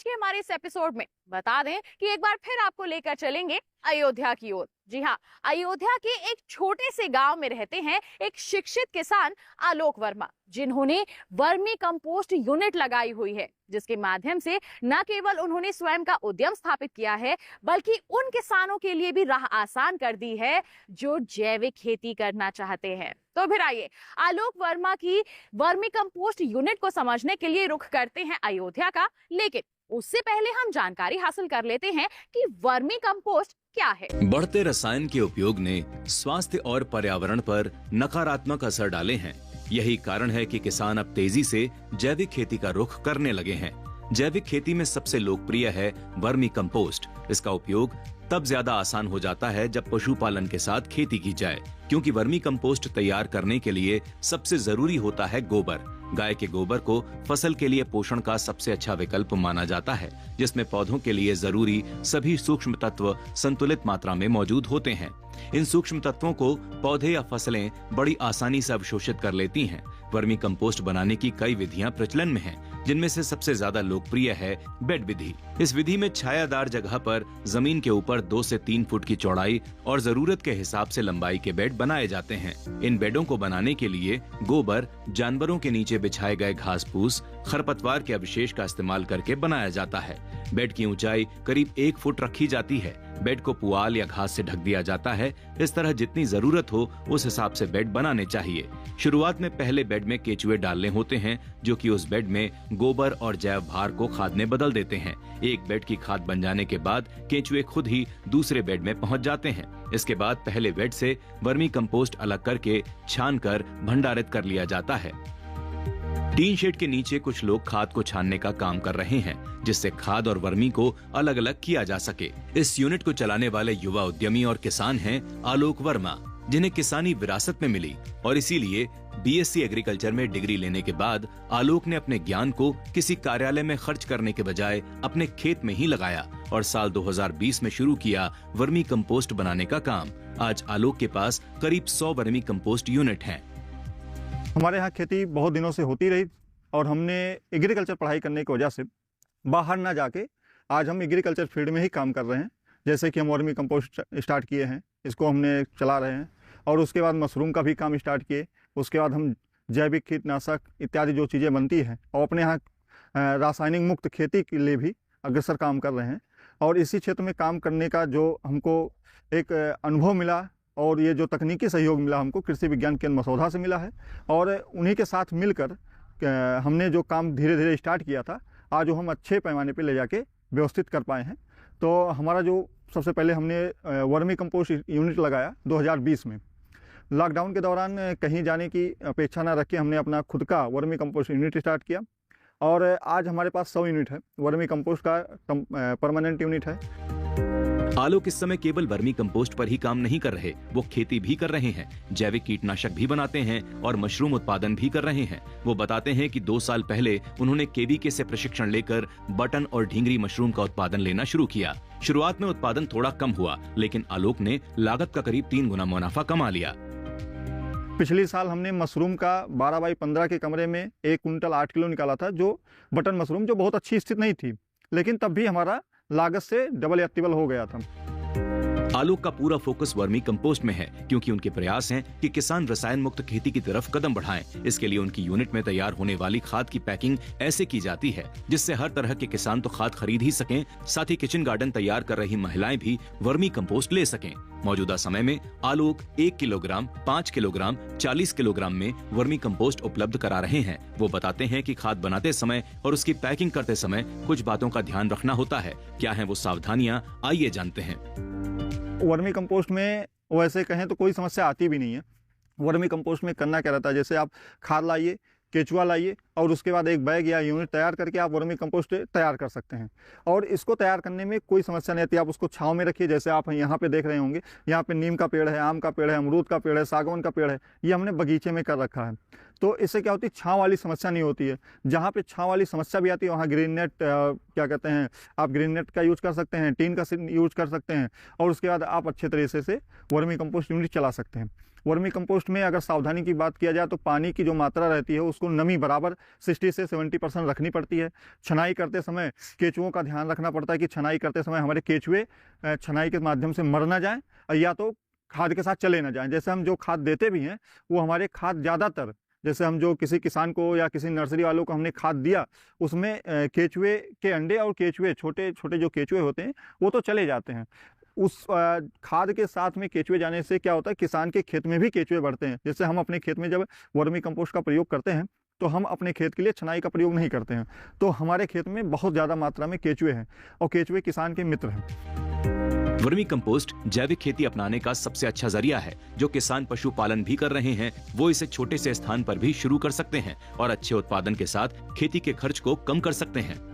के हमारे इस एपिसोड में बता दें कि एक बार फिर आपको लेकर चलेंगे अयोध्या की ओर। जी हाँ, अयोध्या के एक छोटे से गांव में रहते हैं एक शिक्षित किसान आलोक वर्मा, जिन्होंने वर्मी कंपोस्ट यूनिट लगाई हुई है, जिसके माध्यम से न केवल उन्होंने स्वयं का उद्यम स्थापित किया है, बल्कि उन किसानों के लिए भी राह आसान कर दी है जो जैविक खेती करना चाहते हैं। तो फिर आइए आलोक वर्मा की वर्मी कंपोस्ट यूनिट को समझने के लिए रुख करते हैं अयोध्या का, लेकिन उससे पहले हम जानकारी हासिल कर लेते हैं कि वर्मी कंपोस्ट क्या है। बढ़ते रसायन के उपयोग ने स्वास्थ्य और पर्यावरण पर नकारात्मक असर डाले हैं। यही कारण है कि किसान अब तेजी से जैविक खेती का रुख करने लगे हैं। जैविक खेती में सबसे लोकप्रिय है वर्मी कंपोस्ट। इसका उपयोग तब ज्यादा आसान हो जाता है जब पशुपालन के साथ खेती की जाए, क्योंकि वर्मी कंपोस्ट तैयार करने के लिए सबसे जरूरी होता है गोबर। गाय के गोबर को फसल के लिए पोषण का सबसे अच्छा विकल्प माना जाता है, जिसमें पौधों के लिए जरूरी सभी सूक्ष्म तत्व संतुलित मात्रा में मौजूद होते हैं। इन सूक्ष्म तत्वों को पौधे या फसलें बड़ी आसानी से अवशोषित कर लेती हैं। वर्मी कंपोस्ट बनाने की कई विधियां प्रचलन में हैं, जिनमें से सबसे ज्यादा लोकप्रिय है बेड विधि। इस विधि में छायादार जगह पर जमीन के ऊपर 2 से 3 फुट की चौड़ाई और जरूरत के हिसाब से लंबाई के बेड बनाए जाते हैं। इन बेडों को बनाने के लिए गोबर, जानवरों के नीचे बिछाए गए घास फूस, खरपतवार के अवशेष का इस्तेमाल करके बनाया जाता है। बेड की ऊंचाई करीब 1 फुट रखी जाती है। बेड को पुआल या घास से ढक दिया जाता है। इस तरह जितनी जरूरत हो उस हिसाब से बेड बनाने चाहिए। शुरुआत में पहले बेड में केचुए डालने होते हैं, जो कि उस बेड में गोबर और जैव भार को खाद में बदल देते हैं। एक बेड की खाद बन जाने के बाद केचुए खुद ही दूसरे बेड में पहुंच जाते हैं। इसके बाद पहले बेड से वर्मी कंपोस्ट अलग करके छान कर भंडारित कर लिया जाता है। टीन शेड के नीचे कुछ लोग खाद को छानने का काम कर रहे हैं, जिससे खाद और वर्मी को अलग अलग किया जा सके। इस यूनिट को चलाने वाले युवा उद्यमी और किसान हैं आलोक वर्मा, जिन्हें किसानी विरासत में मिली, और इसीलिए बीएससी एग्रीकल्चर में डिग्री लेने के बाद आलोक ने अपने ज्ञान को किसी कार्यालय में खर्च करने के बजाय अपने खेत में ही लगाया और साल 2020 में शुरू किया वर्मी कंपोस्ट बनाने का काम। आज आलोक के पास करीब 100 वर्मी कंपोस्ट यूनिट हैं। हमारे यहाँ खेती बहुत दिनों से होती रही और हमने एग्रीकल्चर पढ़ाई करने की वजह से बाहर ना जाके आज हम एग्रीकल्चर फील्ड में ही काम कर रहे हैं। जैसे कि हम वर्मी कंपोस्ट स्टार्ट किए हैं, इसको हमने चला रहे हैं, और उसके बाद मशरूम का भी काम स्टार्ट किए। उसके बाद हम जैविक कीटनाशक इत्यादि जो चीज़ें बनती हैं और अपने यहाँ रासायनिक मुक्त खेती के लिए भी अग्रसर काम कर रहे हैं। और इसी क्षेत्र में काम करने का जो हमको एक अनुभव मिला और ये जो तकनीकी सहयोग मिला हमको कृषि विज्ञान केंद्र मसौदा से मिला है, और उन्हीं के साथ मिलकर हमने जो काम धीरे धीरे स्टार्ट किया था, आज वो हम अच्छे पैमाने पे ले जाके व्यवस्थित कर पाए हैं। तो हमारा जो सबसे पहले हमने वर्मी कंपोस्ट यूनिट लगाया 2020 में। लॉकडाउन के दौरान कहीं जाने की अपेक्षा ना रख के हमने अपना खुद का वर्मी कंपोस्ट यूनिट स्टार्ट किया, और आज हमारे पास 100 यूनिट है वर्मी कंपोस्ट का परमानेंट यूनिट है। आलोक इस समय केवल वर्मी कंपोस्ट पर ही काम नहीं कर रहे, वो खेती भी कर रहे हैं, जैविक कीटनाशक भी बनाते हैं और मशरूम उत्पादन भी कर रहे हैं। वो बताते हैं कि 2 साल पहले उन्होंने केवीके से प्रशिक्षण लेकर बटन और ढींगरी मशरूम का उत्पादन लेना शुरू किया। शुरुआत में उत्पादन थोड़ा कम हुआ, लेकिन आलोक ने लागत का करीब 3 गुना मुनाफा कमा लिया। पिछले साल हमने मशरूम का 12 बाई 15 के कमरे में 1 कुंटल 8 किलो निकाला था, जो बटन मशरूम, जो बहुत अच्छी स्थिति नहीं थी, लेकिन तब भी हमारा लागत से डबल या ट्रिपल हो गया था। आलोक का पूरा फोकस वर्मी कंपोस्ट में है, क्योंकि उनके प्रयास हैं कि किसान रसायन मुक्त खेती की तरफ कदम बढ़ाएं। इसके लिए उनकी यूनिट में तैयार होने वाली खाद की पैकिंग ऐसे की जाती है जिससे हर तरह के किसान तो खाद खरीद ही सकें, साथ ही किचन गार्डन तैयार कर रही महिलाएं भी वर्मी कंपोस्ट ले सकें। मौजूदा समय में आलोक 1 किलोग्राम, 5 किलोग्राम, 40 किलोग्राम में वर्मी कंपोस्ट उपलब्ध करा रहे हैं। वो बताते हैं कि खाद बनाते समय और उसकी पैकिंग करते समय कुछ बातों का ध्यान रखना होता है। क्या है वो सावधानियां, आइए जानते हैं। वर्मी कंपोस्ट में वैसे कहें तो कोई समस्या आती भी नहीं है। वर्मी कंपोस्ट में करना क्या रहता है, जैसे आप खाद लाइए, केचुआ लाइए, और उसके बाद एक बैग या यूनिट तैयार करके आप वर्मी कंपोस्ट तैयार कर सकते हैं। और इसको तैयार करने में कोई समस्या नहीं आती। आप उसको छांव में रखिए, जैसे आप यहाँ पे देख रहे होंगे, यहाँ पे नीम का पेड़ है, आम का पेड़ है, अमरूद का पेड़ है, सागवान का पेड़ है, ये हमने बगीचे में कर रखा है। तो इससे क्या होती है, छाँव वाली समस्या नहीं होती है। जहाँ पे छाँव वाली समस्या भी आती है वहाँ ग्रीन नेट क्या कहते हैं, आप ग्रीन नेट का यूज़ कर सकते हैं, टीन का यूज़ कर सकते हैं, और उसके बाद आप अच्छे तरीके से वर्मी कंपोस्ट यूनिट चला सकते हैं। वर्मी कंपोस्ट में अगर सावधानी की बात किया जाए तो पानी की जो मात्रा रहती है उसको नमी बराबर 60 से 70% रखनी पड़ती है। छनाई करते समय केंचुओं का ध्यान रखना पड़ता है कि छनाई करते समय हमारे केंचुए छनाई के माध्यम से मर ना जाएं, या तो खाद के साथ चले ना जाएं। जैसे हम जो खाद देते भी हैं वो हमारे खाद ज़्यादातर, जैसे हम जो किसी किसान को या किसी नर्सरी वालों को हमने खाद दिया, उसमें केंचुए के अंडे और केंचुए, छोटे छोटे जो केंचुए होते हैं वो तो चले जाते हैं। उस खाद के साथ में केंचुए जाने से क्या होता है, किसान के खेत में भी केंचुए बढ़ते हैं। जैसे हम अपने खेत में जब वर्मी कंपोस्ट का प्रयोग करते हैं तो हम अपने खेत के लिए छनाई का प्रयोग नहीं करते हैं, तो हमारे खेत में बहुत ज़्यादा मात्रा में केंचुए हैं, और केंचुए किसान के मित्र हैं। वर्मी कंपोस्ट जैविक खेती अपनाने का सबसे अच्छा जरिया है। जो किसान पशुपालन भी कर रहे हैं वो इसे छोटे से स्थान पर भी शुरू कर सकते हैं और अच्छे उत्पादन के साथ खेती के खर्च को कम कर सकते हैं।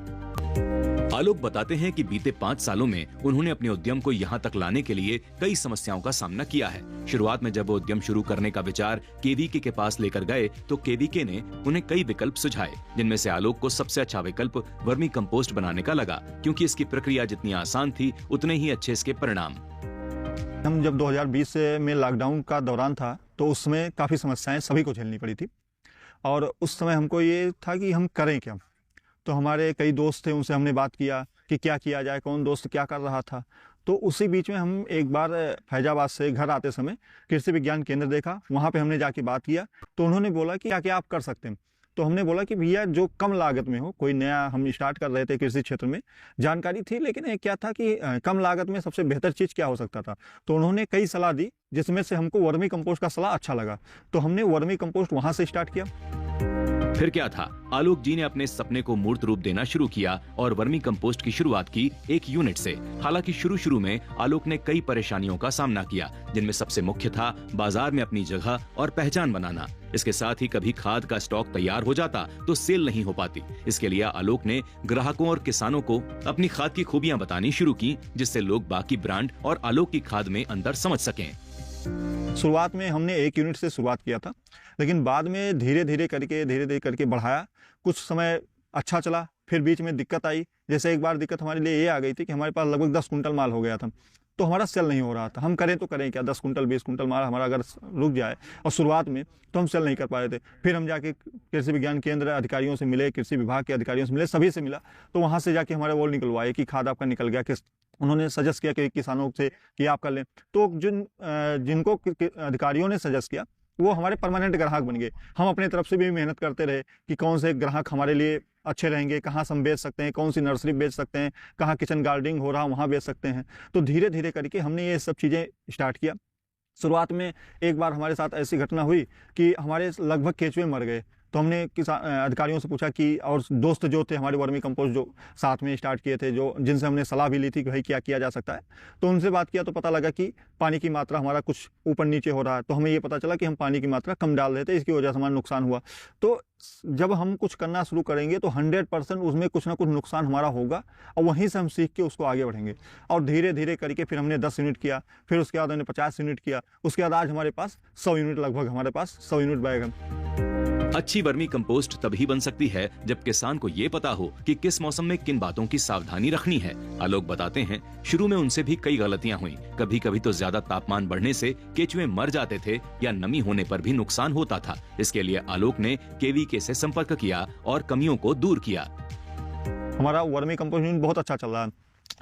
आलोक बताते हैं कि बीते 5 सालों में उन्होंने अपने उद्यम को यहाँ तक लाने के लिए कई समस्याओं का सामना किया है। शुरुआत में जब वो उद्यम शुरू करने का विचार केवीके के पास लेकर गए तो केवीके ने उन्हें कई विकल्प सुझाए, जिनमें से आलोक को सबसे अच्छा विकल्प वर्मी कंपोस्ट बनाने का लगा, क्योंकि इसकी प्रक्रिया जितनी आसान थी उतने ही अच्छे इसके परिणाम। हम जब 2020 में लॉकडाउन का दौरान था तो उसमें काफ़ी समस्याएं सभी को झेलनी पड़ी थी, और उस समय हमको ये था कि हम करें क्या। तो हमारे कई दोस्त थे, उनसे हमने बात किया कि क्या किया जाए, कौन दोस्त क्या कर रहा था। तो उसी बीच में हम एक बार फैजाबाद से घर आते समय कृषि विज्ञान केंद्र देखा, वहाँ पे हमने जाके बात किया। तो उन्होंने बोला कि क्या क्या आप कर सकते हैं। तो हमने बोला कि भैया जो कम लागत में हो, कोई नया हम स्टार्ट कर रहे थे कृषि क्षेत्र में, जानकारी थी, लेकिन क्या था कि कम लागत में सबसे बेहतर चीज़ क्या हो सकता था। तो उन्होंने कई सलाह दी, जिसमें से हमको वर्मी कंपोस्ट का सलाह अच्छा लगा, तो हमने वर्मी कंपोस्ट वहाँ से स्टार्ट किया। फिर क्या था, आलोक जी ने अपने सपने को मूर्त रूप देना शुरू किया और वर्मी कंपोस्ट की शुरुआत की एक यूनिट से। हालांकि शुरू में आलोक ने कई परेशानियों का सामना किया, जिनमें सबसे मुख्य था बाजार में अपनी जगह और पहचान बनाना। इसके साथ ही कभी खाद का स्टॉक तैयार हो जाता तो सेल नहीं हो पाती। इसके लिए आलोक ने ग्राहकों और किसानों को अपनी खाद की खूबियां बतानी शुरू की, जिससे लोग बाकी ब्रांड और आलोक की खाद में अंतर समझ सकें। शुरुआत में हमने एक यूनिट से शुरुआत किया था, लेकिन बाद में धीरे धीरे करके बढ़ाया। कुछ समय अच्छा चला, फिर बीच में दिक्कत आई। जैसे एक बार दिक्कत हमारे लिए ये आ गई थी कि हमारे पास लगभग 10 कुंटल माल हो गया था, तो हमारा सेल नहीं हो रहा था। हम करें तो करें क्या, 10 कुंटल 20 कुंटल माल हमारा अगर रुक जाए, और शुरुआत में तो हम सेल नहीं कर पा रहे थे। फिर हम जाके कृषि विज्ञान केंद्र अधिकारियों से मिले, कृषि विभाग के अधिकारियों से मिले, सभी से मिला, तो वहाँ से जाके हमारे वो निकलवाए कि खाद आपका निकल गया। उन्होंने सजेस्ट किया कि किसानों से कि आप कर लें। तो जिनको अधिकारियों ने सजेस्ट किया वो हमारे परमानेंट ग्राहक बन गए। हम अपने तरफ से भी मेहनत करते रहे कि कौन से ग्राहक हमारे लिए अच्छे रहेंगे, कहाँ से हम बेच सकते हैं, कौन सी नर्सरी बेच सकते हैं, कहाँ किचन गार्डनिंग हो रहा वहाँ बेच सकते हैं। तो धीरे धीरे करके हमने ये सब चीज़ें स्टार्ट किया। शुरुआत में एक बार हमारे साथ ऐसी घटना हुई कि हमारे लगभग केंचुए मर गए। तो हमने अधिकारियों से पूछा कि, और दोस्त जो थे हमारे वर्मी कंपोस्ट जो साथ में स्टार्ट किए थे, जो जिनसे हमने सलाह भी ली थी कि भाई क्या किया जा सकता है, तो उनसे बात किया तो पता लगा कि पानी की मात्रा हमारा कुछ ऊपर नीचे हो रहा है। तो हमें ये पता चला कि हम पानी की मात्रा कम डाल रहे थे, इसकी वजह से हमारा नुकसान हुआ। तो जब हम कुछ करना शुरू करेंगे तो 100% उसमें कुछ ना कुछ नुकसान हमारा होगा, और वहीं से हम सीख के उसको आगे बढ़ेंगे। और धीरे धीरे करके फिर हमने 10 यूनिट किया, फिर उसके बाद हमने 50 यूनिट किया, उसके बाद आज हमारे पास 100 यूनिट, लगभग हमारे पास 100 यूनिट बैग। अच्छी वर्मी कंपोस्ट तभी बन सकती है जब किसान को ये पता हो कि किस मौसम में किन बातों की सावधानी रखनी है। आलोक बताते हैं, शुरू में उनसे भी कई गलतियां हुई। कभी कभी तो ज्यादा तापमान बढ़ने से केंचुए मर जाते थे या नमी होने पर भी नुकसान होता था। इसके लिए आलोक ने केवीके से संपर्क किया और कमियों को दूर किया। हमारा वर्मी कंपोस्ट यूनिट बहुत अच्छा चल रहा है,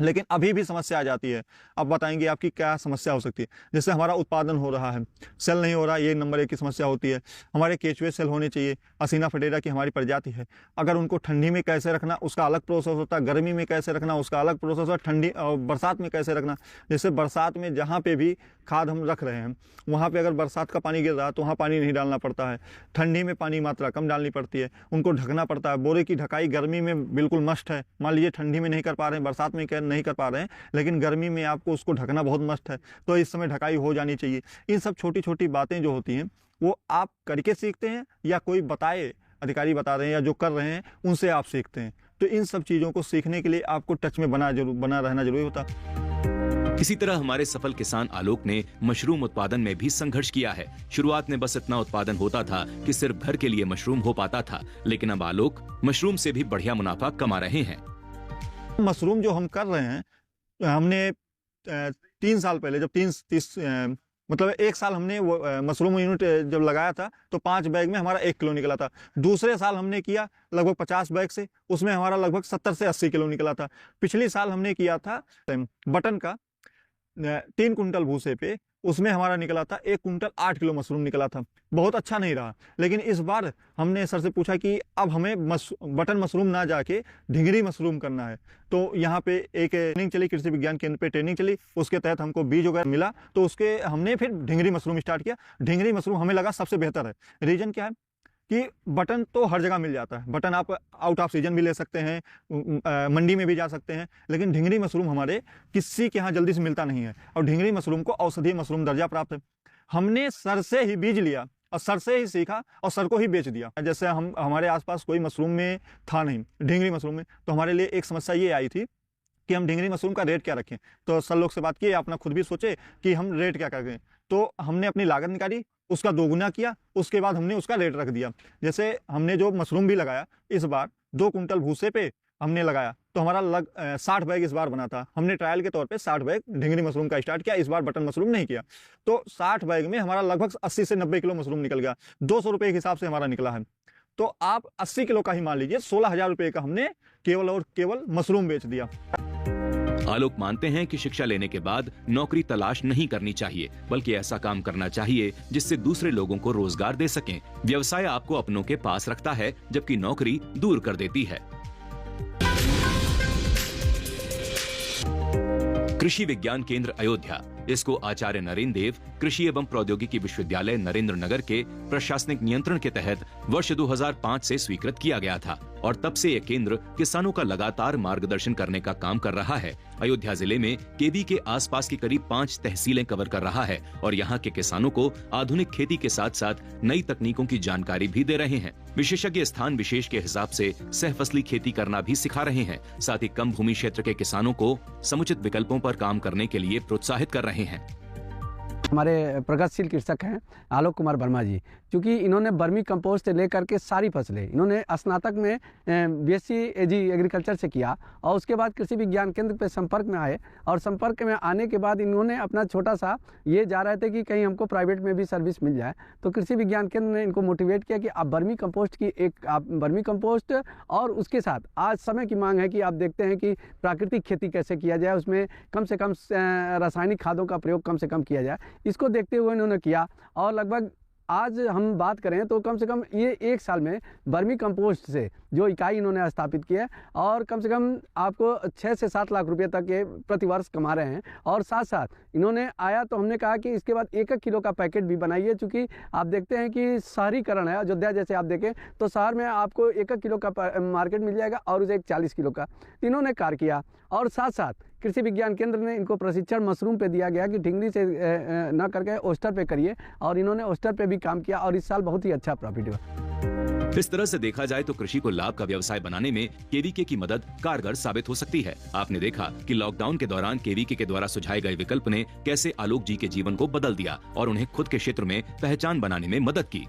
लेकिन अभी भी समस्या आ जाती है। अब बताएंगे आपकी क्या समस्या हो सकती है। जैसे हमारा उत्पादन हो रहा है, सेल नहीं हो रहा, ये नंबर 1 की समस्या होती है। हमारे केंचुए सेल होने चाहिए। असीना फटेरा की हमारी प्रजाति है, अगर उनको ठंडी में कैसे रखना उसका अलग प्रोसेस होता है, गर्मी में कैसे रखना उसका अलग प्रोसेस होता है, ठंडी और बरसात में कैसे रखना। जैसे बरसात में जहाँ पे भी खाद हम रख रहे हैं वहाँ पे अगर बरसात का पानी गिर रहा है तो वहाँ पानी नहीं डालना पड़ता है। ठंडी में पानी मात्रा कम डालनी पड़ती है, उनको ढकना पड़ता है। बोरे की ढकाई गर्मी में बिल्कुल मस्ट है। मान लीजिए ठंडी में नहीं कर पा रहे हैं, बरसात में नहीं कर पा रहे हैं, लेकिन गर्मी में आपको उसको ढकना बहुत मस्ट है, तो इस समय ढकाई हो जानी चाहिए। इन सब छोटी छोटी बातें जो होती हैं वो आप करके सीखते हैं या कोई बताए, अधिकारी बता रहे हैं या जो कर रहे हैं उनसे आप सीखते हैं। तो इन सब चीज़ों को सीखने के लिए आपको टच में बना रहना जरूरी होता है। इसी तरह हमारे सफल किसान आलोक ने मशरूम उत्पादन में भी संघर्ष किया है। शुरुआत में बस इतना उत्पादन होता था कि सिर्फ घर के लिए मशरूम हो पाता था, लेकिन अब आलोक मशरूम से भी बढ़िया मुनाफा कमा रहे हैं। मशरूम जो हम कर रहे हैं, हमने 3 साल पहले जब मतलब 1 साल हमने वो मशरूम यूनिट जब लगाया था तो 5 बैग में हमारा 1 किलो निकला था। दूसरे साल हमने किया लगभग 50 बैग से, उसमें हमारा लगभग 70 से 80 किलो निकला था। पिछले साल हमने किया था बटन का 3 कुंटल भूसे पे, उसमें हमारा निकला था 1 कुंटल 8 किलो मशरूम निकला था। बहुत अच्छा नहीं रहा, लेकिन इस बार हमने सर से पूछा कि अब हमें बटन मशरूम ना जाके ढिंगरी मशरूम करना है। तो यहाँ पे एक ट्रेनिंग चली, कृषि विज्ञान केंद्र पे ट्रेनिंग चली, उसके तहत हमको बीज वगैरह मिला, तो उसके हमने फिर ढिंगरी मशरूम स्टार्ट किया। ढिंगरी मशरूम हमें लगा सबसे बेहतर है। रीजन क्या है कि बटन तो हर जगह मिल जाता है, बटन आप आउट ऑफ सीजन भी ले सकते हैं, मंडी में भी जा सकते हैं, लेकिन ढिंगरी मशरूम हमारे किसी के यहाँ जल्दी से मिलता नहीं है। और ढिंगरी मशरूम को औषधीय मशरूम दर्जा प्राप्त है। हमने सर से ही बीज लिया और सर से ही सीखा और सर को ही बेच दिया। जैसे हमारे आसपास कोई मशरूम में था नहीं, ढिंगरी मशरूम में, तो हमारे लिए एक समस्या ये आई थी कि हम ढिंगरी मशरूम का रेट क्या रखें। तो सर लोग से बात की, अपना खुद भी सोचे कि हम रेट क्या करें। तो हमने अपनी लागत निकाली, उसका 2 गुना किया, उसके बाद हमने उसका रेट रख दिया। जैसे हमने जो मशरूम भी लगाया इस बार 2 कुंटल भूसे पे हमने लगाया, तो हमारा 60 बैग इस बार बना था। हमने ट्रायल के तौर पे 60 बैग ढिंगरी मशरूम का स्टार्ट किया, इस बार बटन मशरूम नहीं किया। तो 60 बैग में हमारा लगभग 80 से 90 किलो मशरूम निकल गया। 200 रुपये के हिसाब से हमारा निकला है। तो आप 80 किलो का ही मान लीजिए, 16,000 रुपये का हमने केवल और केवल मशरूम बेच दिया। आलोक मानते हैं कि शिक्षा लेने के बाद नौकरी तलाश नहीं करनी चाहिए, बल्कि ऐसा काम करना चाहिए जिससे दूसरे लोगों को रोजगार दे सकें। व्यवसाय आपको अपनों के पास रखता है, जबकि नौकरी दूर कर देती है। कृषि विज्ञान केंद्र अयोध्या, इसको आचार्य नरेंद्र देव कृषि एवं प्रौद्योगिकी विश्वविद्यालय नरेंद्र नगर के प्रशासनिक नियंत्रण के तहत वर्ष 2005 से स्वीकृत किया गया था और तब से यह केंद्र किसानों का लगातार मार्गदर्शन करने का काम कर रहा है। अयोध्या जिले में केवी के आसपास की करीब 5 तहसीलें कवर कर रहा है और यहाँ के किसानों को आधुनिक खेती के साथ साथ नई तकनीकों की जानकारी भी दे रहे हैं। विशेषज्ञ स्थान विशेष के हिसाब से सहफसली खेती करना भी सिखा रहे हैं। साथ ही कम भूमि क्षेत्र के किसानों को समुचित विकल्पों पर काम करने के लिए प्रोत्साहित कर रहे हैं। हमारे प्रगतिशील कृषक हैं आलोक कुमार वर्मा जी, क्योंकि इन्होंने वर्मी कंपोस्ट से लेकर के सारी फसलें इन्होंने स्नातक में बीएससी एजी एग्रीकल्चर से किया और उसके बाद कृषि विज्ञान केंद्र पे संपर्क में आए और संपर्क में आने के बाद इन्होंने अपना छोटा सा ये जा रहे थे कि कहीं हमको प्राइवेट में भी सर्विस मिल जाए। तो कृषि विज्ञान केंद्र ने इनको मोटिवेट किया कि आप वर्मी कंपोस्ट की वर्मी कंपोस्ट और उसके साथ आज समय की मांग है कि आप देखते हैं कि प्राकृतिक खेती कैसे किया जाए, उसमें कम से कम रासायनिक खादों का प्रयोग कम से कम किया जाए। इसको देखते हुए इन्होंने किया और लगभग आज हम बात करें तो कम से कम ये 1 साल में वर्मी कंपोस्ट से जो इकाई इन्होंने स्थापित की है और कम से कम आपको 6 से 7 लाख रुपए तक के प्रति वर्ष कमा रहे हैं। और साथ साथ इन्होंने आया तो हमने कहा कि इसके बाद 1-1 किलो का पैकेट भी बनाइए, चूँकि आप देखते हैं कि शहरीकरण है। अयोध्या जैसे आप देखें तो शहर में आपको 1-1 किलो का मार्केट मिल जाएगा और उसे 40 किलो का। इन्होंने कार्य किया और साथ साथ कृषि विज्ञान केंद्र ने इनको प्रशिक्षण मशरूम पे दिया गया कि ढिंगरी से न करके ओस्टर पे करिए और इन्होंने ओस्टर पे भी काम किया और इस साल बहुत ही अच्छा प्रॉफिट हुआ। इस तरह से देखा जाए तो कृषि को लाभ का व्यवसाय बनाने में केवीके की मदद कारगर साबित हो सकती है। आपने देखा कि लॉकडाउन के दौरान केवीके के द्वारा सुझाए गए विकल्प ने कैसे आलोक जी के जीवन को बदल दिया और उन्हें खुद के क्षेत्र में पहचान बनाने में मदद की।